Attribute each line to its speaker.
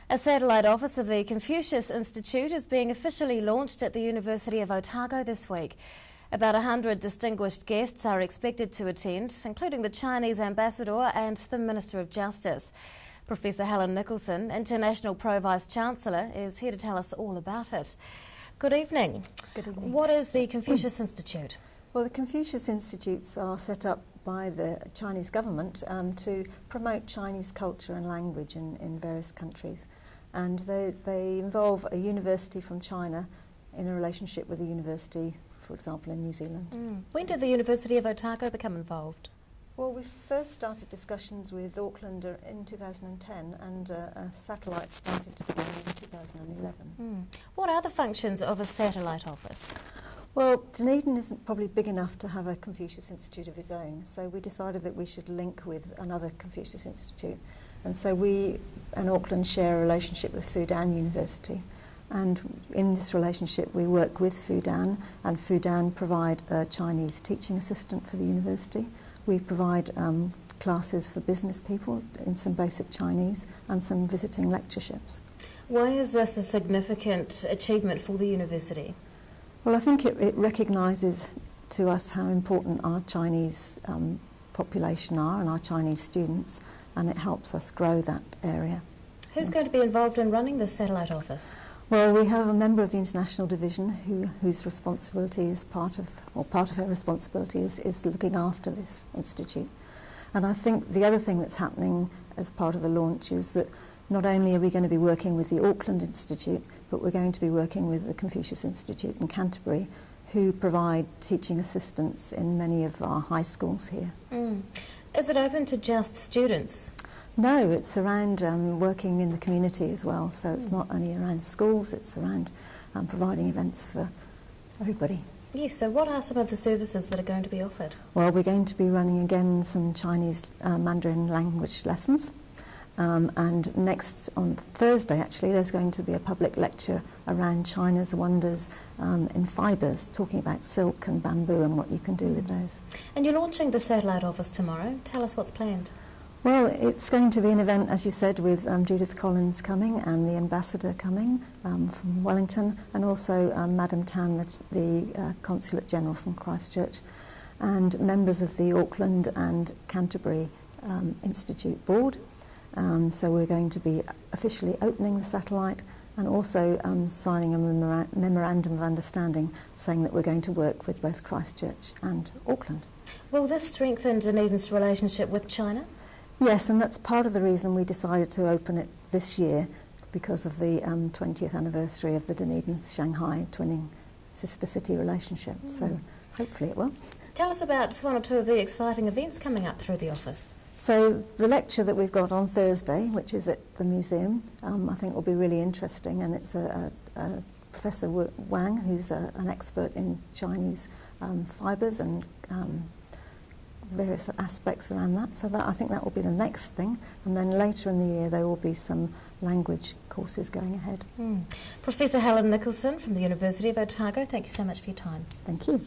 Speaker 1: A satellite office of the Confucius Institute is being officially launched at the University of Otago this week. About 100 distinguished guests are expected to attend, including the Chinese ambassador and the Minister of Justice. Professor Helen Nicholson, International Pro-Vice Chancellor, is here to tell us all about it. Good evening.
Speaker 2: Good evening.
Speaker 1: What is the Confucius Institute?
Speaker 2: Well, the Confucius Institutes are set up by the Chinese government to promote Chinese culture and language in various countries. And they involve a university from China in a relationship with a university, for example, in New Zealand.
Speaker 1: When did the University of Otago become involved?
Speaker 2: Well, we first started discussions with Auckland in 2010 and a satellite started to begin in 2011.
Speaker 1: What are the functions of a satellite office?
Speaker 2: Well, Dunedin isn't probably big enough to have a Confucius Institute of its own, so we decided that we should link with another Confucius Institute. And so we and Auckland share a relationship with Fudan University. And in this relationship we work with Fudan, and Fudan provide a Chinese teaching assistant for the university. We provide classes for business people in some basic Chinese and some visiting lectureships.
Speaker 1: Why is this a significant achievement for the university?
Speaker 2: Well, I think it recognises to us how important our Chinese population are and our Chinese students, and it helps us grow that area.
Speaker 1: Who's going to be involved in running the satellite office?
Speaker 2: Well, we have a member of the international division whose responsibility is part of her responsibility is looking after this institute. And I think the other thing that's happening as part of the launch is that not only are we going to be working with the Auckland Institute, but we're going to be working with the Confucius Institute in Canterbury, who provide teaching assistants in many of our high schools here.
Speaker 1: Is it open to just students?
Speaker 2: No, it's around working in the community as well, so it's not only around schools, it's around providing events for everybody.
Speaker 1: Yes, so what are some of the services that are going to be offered?
Speaker 2: Well, we're going to be running again some Chinese Mandarin language lessons. And next, on Thursday actually, there's going to be a public lecture around China's wonders in fibres, talking about silk and bamboo and what you can do with those.
Speaker 1: And you're launching the satellite office tomorrow. Tell us what's planned.
Speaker 2: Well, it's going to be an event, as you said, with Judith Collins coming and the ambassador coming from Wellington, and also Madam Tan, the Consulate General from Christchurch, and members of the Auckland and Canterbury Institute Board. So we're going to be officially opening the satellite and also signing a memorandum of understanding saying that we're going to work with both Christchurch and Auckland. Will
Speaker 1: this strengthen Dunedin's relationship with China?
Speaker 2: Yes, and that's part of the reason we decided to open it this year, because of the 20th anniversary of the Dunedin-Shanghai twinning sister city relationship. So hopefully it will. Tell us about one or two of the exciting events coming up through the office. So the lecture that we've got on Thursday, which is at the museum, I think will be really interesting, and it's Professor Wang, who's an expert in Chinese fibres and various aspects around that. So I think that will be the next thing, and then later in the year there will be some language courses going ahead. Professor Helen Nicholson from the University of Otago, thank you so much for your time. Thank you.